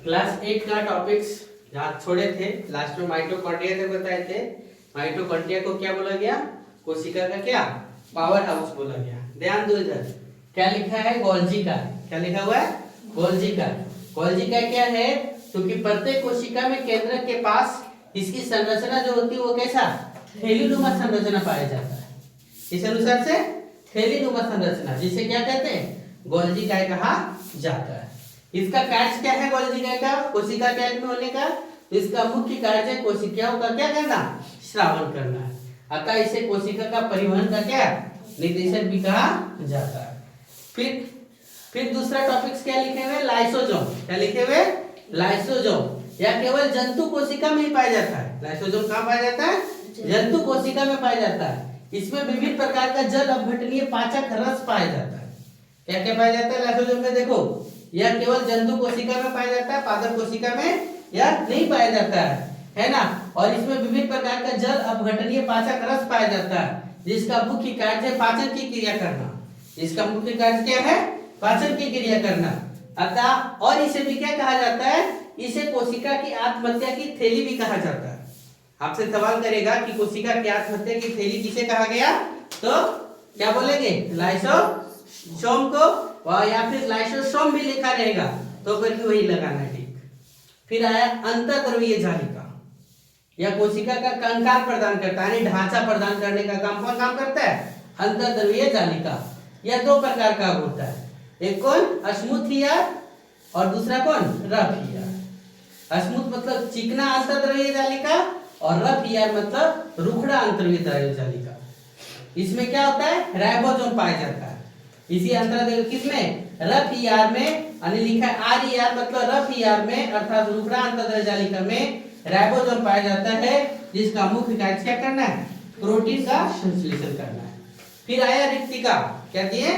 Class 8 का topics जहाँ छोड़े थे लास्ट में माइटोकॉन्ड्रिया तक बताए थे। माइटोकॉन्ड्रिया को क्या बोला गया? कोशिका का क्या पावर हाउस बोला गया। ध्यान दो इधर क्या लिखा है, गोल्जी का। क्या लिखा हुआ है? गोल्जी का। गोल्जी का क्या है? क्योंकि प्रत्येक कोशिका में केंद्र के पास इसकी संरचना जो होती है वो कैसा थैलीनुमा संरचना पाया जाता है। इस अनुसार से थैलीनुमा संरचना जिसे क्या कहते हैं, गोल्जी का कहा जाता है। इसका कार्य क्या है गोल्जी का? कोशिका कैद में होने का। इसका मुख्य कार्य है कोशिकाओं का क्या करना, श्रावण करना है। अतः इसे कोशिका का परिवहन का क्या निर्देशक भी कहा जाता है। फिर दूसरा टॉपिक्स क्या लिखे हुए, लाइसोसोम। क्या लिखे हुए? लाइसोसोम। यह केवल जंतु कोशिका में ही पाया जाता है। लाइसोसोम कहाँ पाया जाता है? जंतु कोशिका में पाया जाता है। इसमें विभिन्न प्रकार का जल अपघटनीय पाचक रस पाया जाता है। क्या क्या पाया जाता है लाइसोसोम में? देखो, यह केवल जंतु कोशिका में पाया जाता है, पादप कोशिका में यह नहीं पाया जाता है ना। और इसमें विभिन्न प्रकार का जल अपघटनीय पाचक रस पाया जाता है, जिसका मुख्य कार्य है पाचन की क्रिया करना। इसका मुख्य कार्य क्या है? पाचन की क्रिया करना। अतः और इसे भी क्या कहा जाता है? इसे कोशिका की आत्महत्या की थैली भी कहा जाता है। आपसे सवाल करेगा कि कोशिका की आत्महत्या की थैली किसे कहा गया, तो क्या बोलेंगे? लाइसोसोम को, या फिर लाइसोसोम भी लिखा रहेगा तो फिर भी वही लगाना है, ठीक। फिर आया अंतःद्रवीय जालिका। यह कोशिका का कंकाल प्रदान करता है, यानी ढांचा प्रदान करने का काम कौन काम करता है? अंतःद्रवीय जालिका। यह दो प्रकार का होता है, एक कौन स्मूथ ईयर और दूसरा कौन रफ ईयर। स्मूथ मतलब चिकना अंतःद्रवीय जालिका और रफ ईयर मतलब रुखड़ा अंतःद्रवीय जालिका। इसमें क्या होता है? राइबोसोम पाया जाता है। इसी अंतर्द्रव्य किसमें? रफ ईआर में, यानी लिखा है आर ईआर मतलब रफ ईआर में, अर्थात रुखड़ा अंतर्द्रव्य जालिका में राइबोसोम पाया जाता है, जिसका मुख्य कार्य क्या करना है? प्रोटीन का संश्लेषण करना है। फिर आया रिक्तिका। क्या दिए?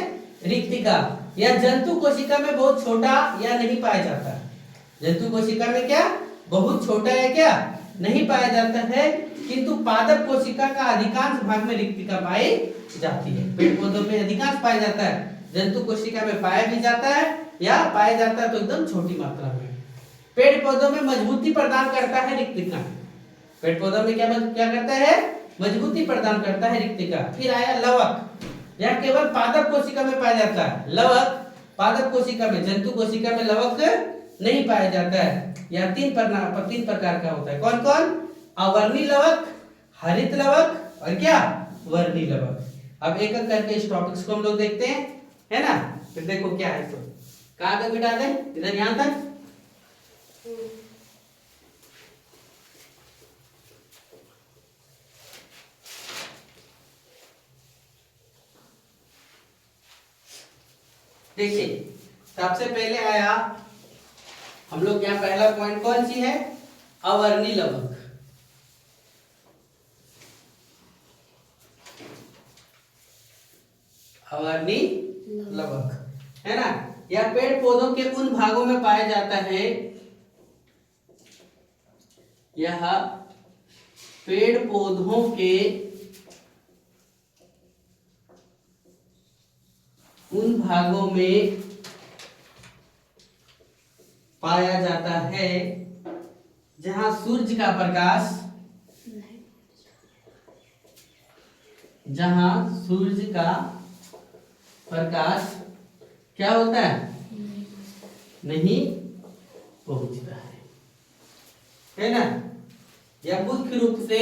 रिक्तिका। यह जंतु कोशिका में बहुत छोटा या नहीं पाया जाता है। जंतु कोशिका में क्या बहुत छोटा है क्या नहीं पाया जाता है, किंतु पादप कोशिका का अधिकांश भाग में रिक्तिका पाई जाती है। पेड़ पौधों में अधिकांश पाया जाता है, जंतु कोशिका में पाया भी जाता है, या पाया जाता है तो एकदम छोटी मात्रा में। पेड़ पौधों में मजबूती प्रदान करता है रिक्तिका। पेड़ पौधों में क्या करता है? मजबूती प्रदान करता है रिक्तिका। फिर आया लवक। यह केवल पादप कोशिका में पाया जाता है। लवक पादप कोशिका में, जंतु कोशिका में लवक नहीं पाया जाता है। यह तीन प्रकार का होता है। कौन कौन? अवर्णी लवक, हरित लवक और क्या वर्णी लवक। अब एक एक करके इस टॉपिक्स को हम लोग देखते हैं, है ना। फिर देखो क्या है, तो कहाँ तक बिठा दें? इधर यहाँ तक। देखिए, सबसे पहले आया हम लोग यहाँ पहला पॉइंट कौन सी है? अवर्णी लवक। अवर्णी लवक है ना। यह पेड़ पौधों के उन भागों में पाया जाता है, यह पेड़ पौधों के उन भागों में पाया जाता है जहां सूर्य का प्रकाश, जहां सूर्य का प्रकाश क्या होता है? नहीं पहुंचता है ना। यह मुख्य रूप से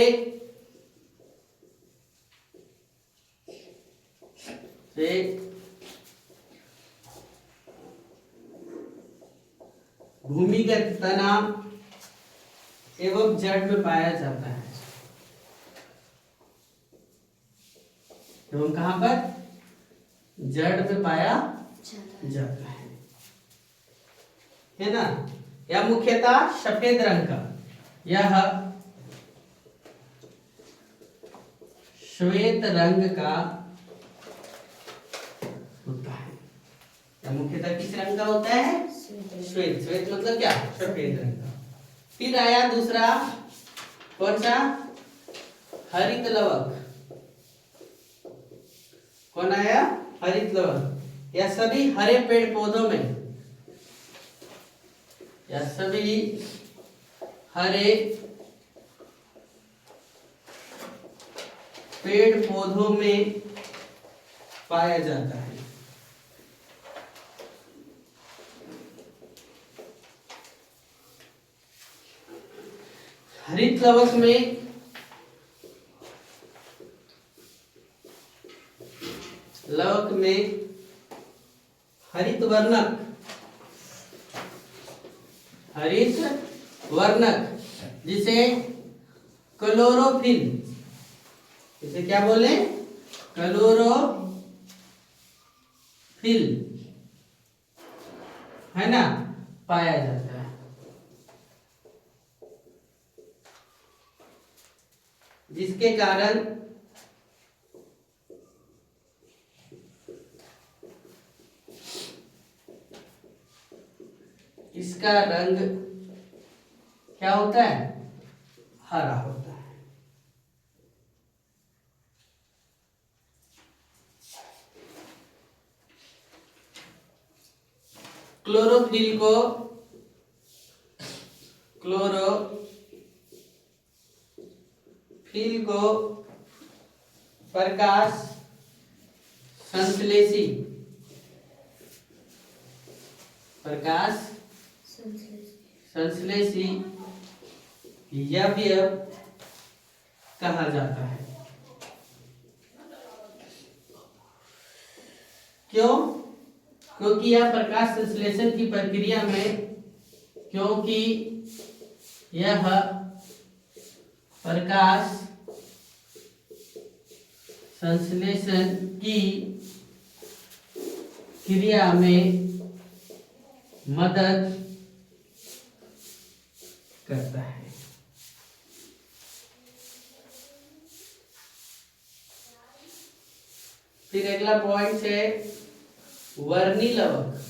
भूमिगत तना एवं जड़ में पाया जाता है। एवं कहां पर? जड़ में पाया जाता है ना। यह मुख्यतः सफेद रंग का, यह श्वेत रंग का होता है। यह मुख्यतः किस रंग का होता है? श्वेत। श्वेत मतलब क्या? सफेद रंग का। फिर आया दूसरा कौन सा? हरित लवक। कौन आया? हरित लवक। यह सभी हरे पेड़ पौधों में या सभी हरे पेड़ पौधों में पाया जाता है। हरित लवक में हरित वर्णक जिसे क्लोरोफिल, इसे क्या बोले, क्लोरोफिल, है ना, पाया जाता है। जिसके कारण इसका रंग क्या होता है, हरा होता है। क्लोरोफिल को प्रकाश संश्लेषी यवयव कहा जाता है। क्यों? क्योंकि यह प्रकाश संश्लेषण की प्रक्रिया में, क्योंकि यह प्रकाश संश्लेषण की क्रिया में मदद करता है। फिर अगला पॉइंट है वर्णी लवक।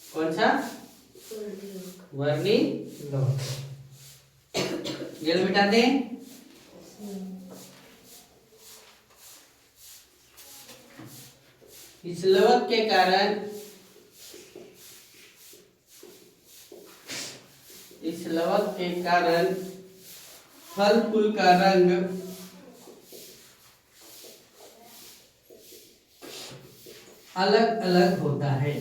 कौन सा? वर्णी लवक। ये मिटा दें। इस लवक के कारण फल फूल का रंग अलग अलग होता है।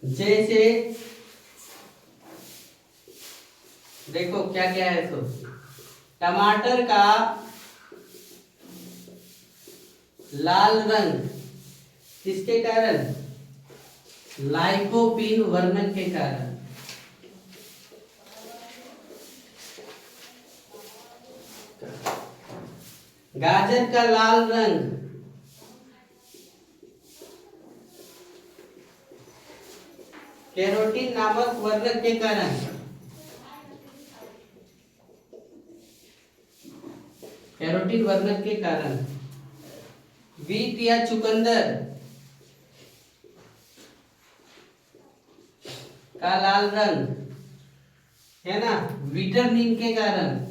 जैसे देखो क्या क्या है, तो टमाटर का लाल रंग किसके कारण? लाइकोपीन वर्णक के कारण। गाजर का लाल रंग कैरोटीन नामक वर्णक के कारण। कैरोटीन वर्णक के कारण। बीट या चुकंदर का लाल रंग है ना, विटामिन के कारण।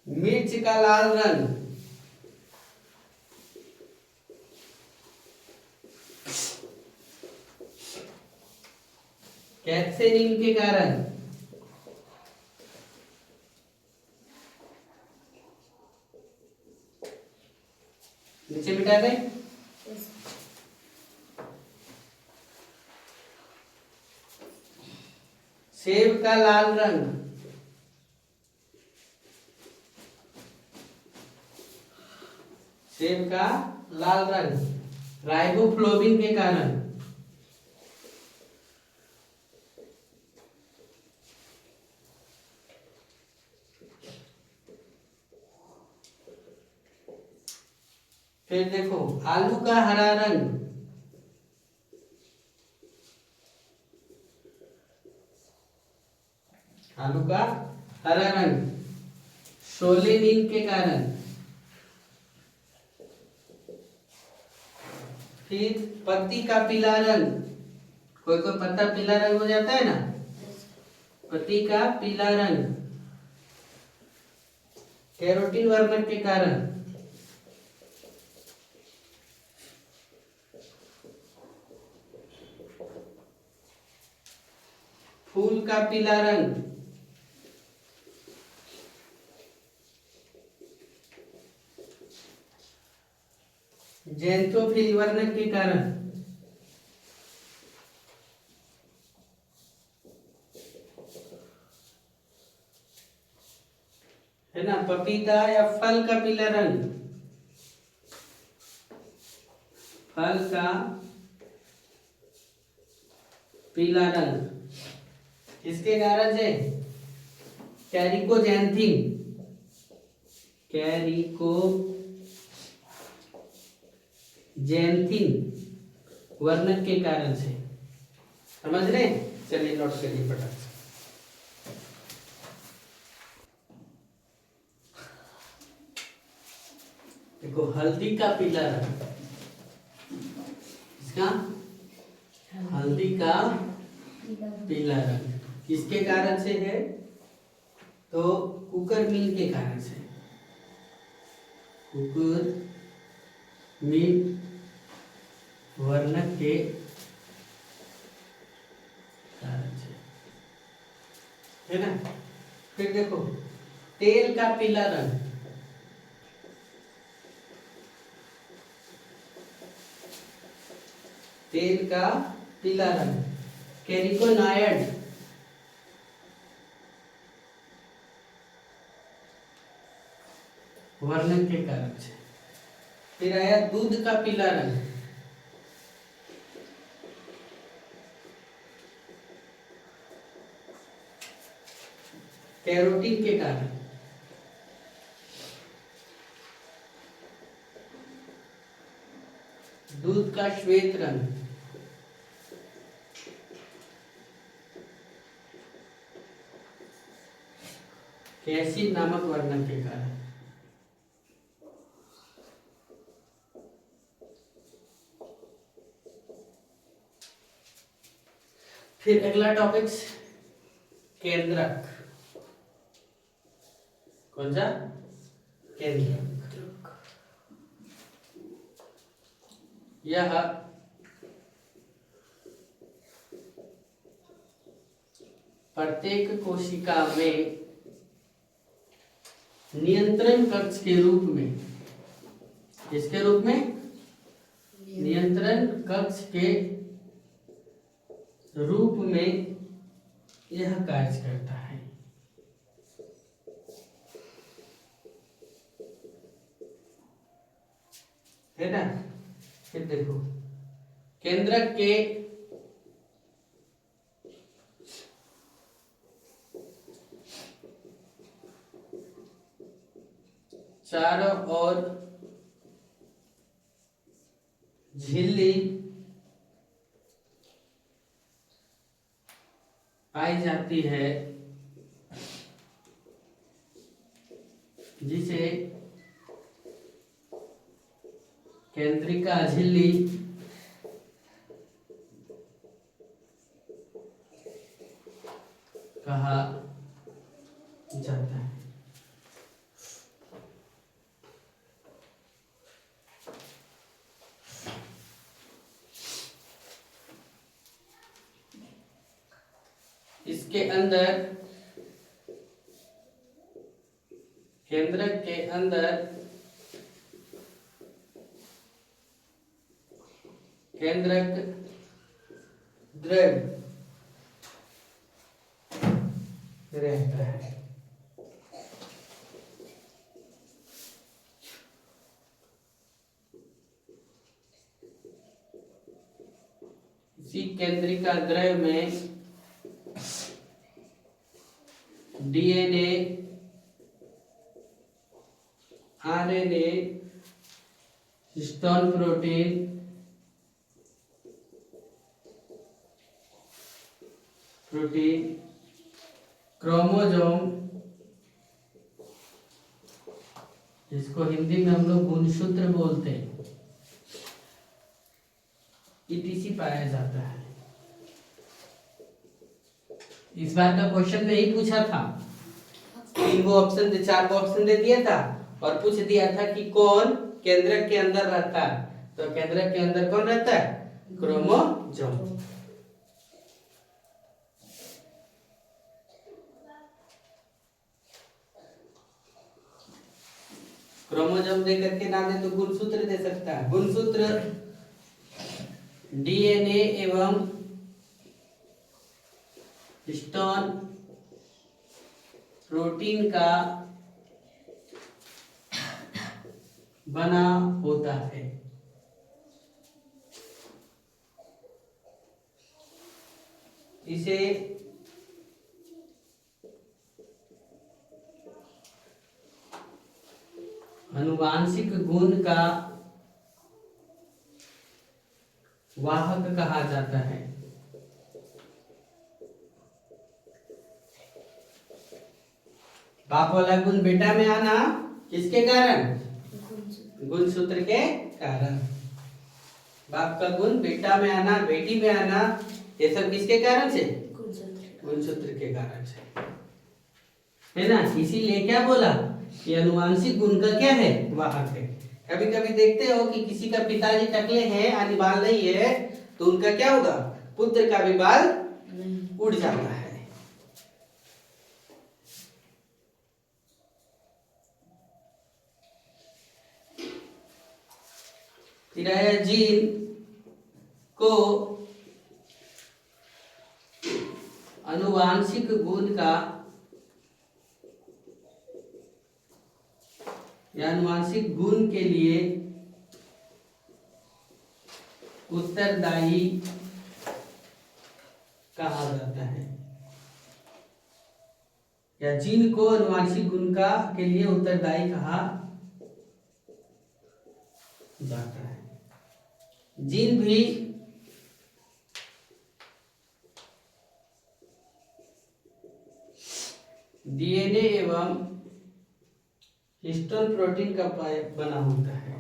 मिर्च का लाल रंग कैप्सेनिन के कारण। नीचे मिटा दें। सेब का लाल रंग राइबोफ्लोविन के कारण। फिर देखो आलू का हरा रंग सोलेनिन के कारण। फिर पत्ती का पीला रंग, कोई कोई पत्ता पीला रंग हो जाता है ना, पत्ती का पीला रंग कैरोटीन वर्णक के कारण। फूल का पीला रंग ज़ैंथोफिल वर्णक के कारण। है ना, पपीता या फल का पीला रंग, फल का पीला रंग किसके कारण से? कैरिकोजैंथिन, कैरिकोजैंथिन वर्णक के कारण से। समझ रहे? चलिए नोट करिए फटाफट से। देखो हल्दी का पीला रंग, इसका हल्दी का पीला रंग किसके कारण से है? तो कुकर मिल के कारण से, कुकर मिल वर्णक के कारण से, है ना। फिर देखो तेल का पीला रंग, तेल का पीला रंग कैरिकोनायड वर्णन के कारण से। फिर आया दूध का पीला रंग, कैरोटीन के कारण। दूध का श्वेत रंग कैसीन नामक वर्णन के कारण। फिर अगला टॉपिक केंद्रक। कौन सा? केंद्रक। यह प्रत्येक कोशिका में नियंत्रण कक्ष के रूप में, किसके रूप में? नियंत्रण कक्ष के रूप में यह कार्य करता है। है ना। फिर देखो केंद्रक के चारों ओर झिल्ली पाई जाती है, जिसे केंद्रिका झिल्ली कहा जाता है। इसके अंदर, केंद्रक के अंदर केंद्रक द्रव रहता है। इसी केंद्रिका द्रव में DNA, RNA, histone protein, chromosome, जिसको हिंदी में हम लोग गुणसूत्र बोलते हैं, ETC पाया जाता है। इस बार का क्वेश्चन में ही पूछा था, 3 गो ऑप्शन दे, 4 गो ऑप्शन दे दिया था और पूछ दिया था कि कौन केंद्रक के अंदर रहता है। तो केंद्रक के अंदर कौन रहता है? क्रोमोसोम। क्रोमोसोम दे करके ना दे तो गुणसूत्र दे सकता है। गुणसूत्र डीएनए एवं हिस्टोन प्रोटीन का बना होता है। इसे आनुवांशिक गुण का वाहक कहा जाता है। बाप वाला गुण बेटा में आना किसके कारण? गुणसूत्र के कारण। बाप का गुण बेटा में आना, बेटी में आना, ये सब किसके कारण से? गुणसूत्र के कारण से, है ना। इसीलिए क्या बोला कि आनुवांशिक गुण का क्या है? वाहक है। कभी कभी देखते हो कि किसी का पिताजी टकले हैं यानी बाल नहीं है, तो उनका क्या होगा? पुत्र का भी बाल उड़ जाता है। फिर आया जीन को आनुवांशिक गुण का या आनुवांशिक गुण के लिए उत्तरदायी कहा जाता है, या जीन को आनुवांशिक गुण का के लिए उत्तरदायी कहा जाता है। जीन भी डीएनए एवं हिस्टोन प्रोटीन का बना होता है।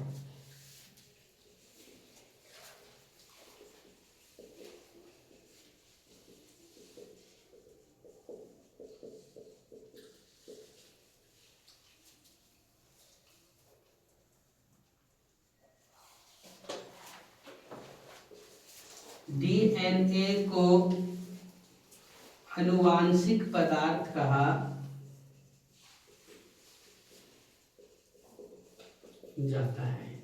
डीएनए को आनुवांशिक पदार्थ कहा जाता है।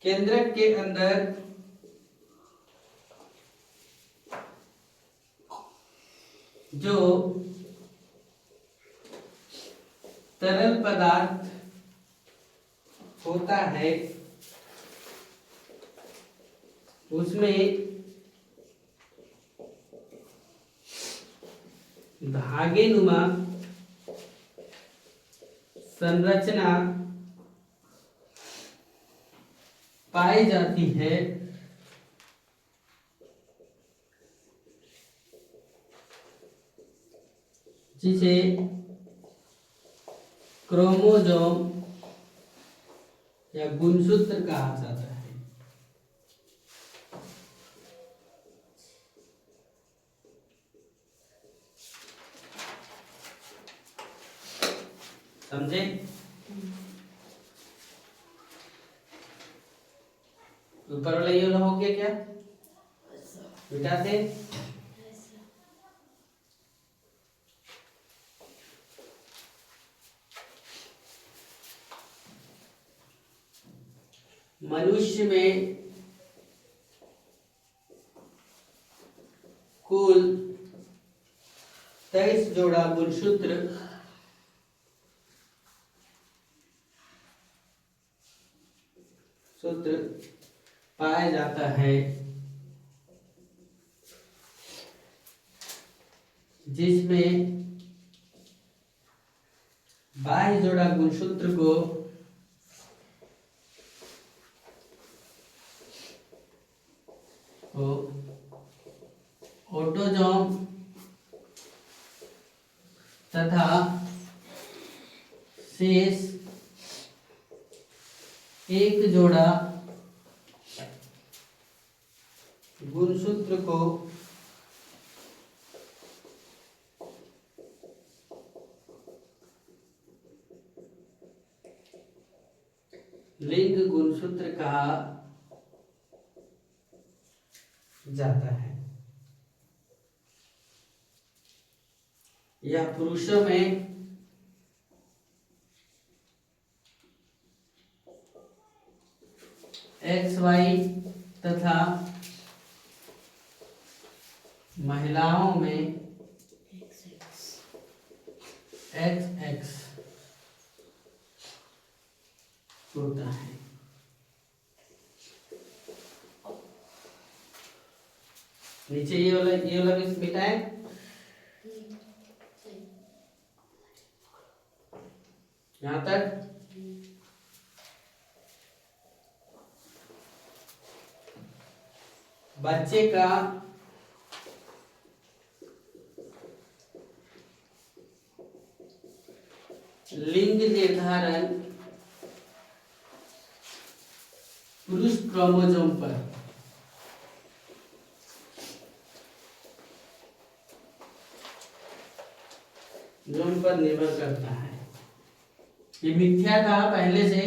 केंद्रक के अंदर जो तरल पदार्थ होता है उसमें धागेनुमा संरचना पाई जाती है, जिसे क्रोमोसोम या गुणसूत्र कहा जाता है। समझे? ऊपर वाला ये हो गया क्या बेटा से? मनुष्य में कुल 23 जोड़ा गुणसूत्र पाया जाता है, जिसमें 22 जोड़ा गुणसूत्र को ऑटोसोम तथा शेष एक जोड़ा गुणसूत्र को लिंग गुणसूत्र कहा जाता है। यह पुरुषों में XY तथा महिलाओं में XX होता है। नीचे ये वाला भी मिटाए। यहां तक बच्चे का लिंग निर्धारण पुरुष क्रोमोसोम पर निर्भर करता है। ये मिथ्या था पहले से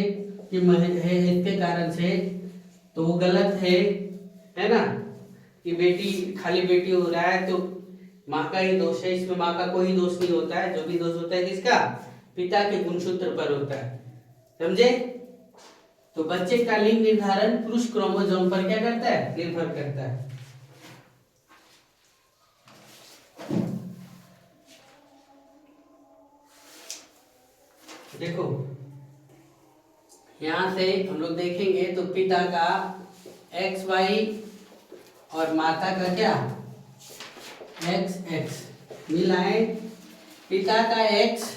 कि इसके कारण से, तो वो गलत है ना, कि बेटी खाली बेटी हो रहा है तो माँ का ही दोष है। इसमें माँ का कोई दोष नहीं होता है। जो भी दोष होता है किसका? पिता के गुणसूत्र पर होता है। समझे? तो बच्चे का लिंग निर्धारण पुरुष क्रोमोसोम पर क्या करता है? निर्भर करता है। देखो यहां से हम लोग देखेंगे तो पिता का XY और माता का क्या? XX मिलाएं। पिता का X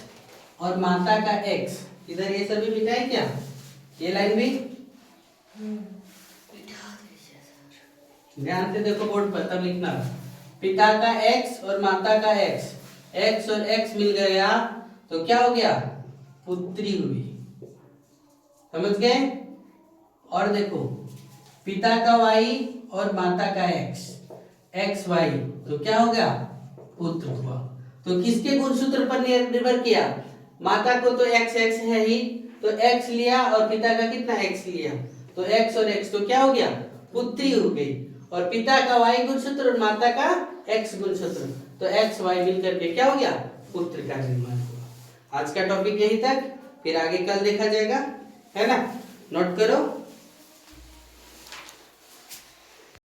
और माता का X, इधर ये सभी मिटाए क्या? ये लाइन भी ध्यान से देखो बोर्ड पर, तब लिखना। पिता का X और माता का X और X मिल गया तो क्या हो गया? पुत्री हुई। समझ गए? और देखो पिता का Y और माता का XY तो क्या हो गया? पुत्र हुआ। तो किसके गुणसूत्र पर निर्भर किया? माता को तो XX है ही, तो X लिया और पिता का कितना X लिया, तो X और X तो क्या हो गया? पुत्री हो गई। और पिता का Y गुणसूत्र और माता का X गुणसूत्र, तो XY मिलकर के क्या हो गया? पुत्र का निर्माण हुआ। आज का टॉपिक यही तक, फिर आगे कल देखा जाएगा, है ना? नोट करो।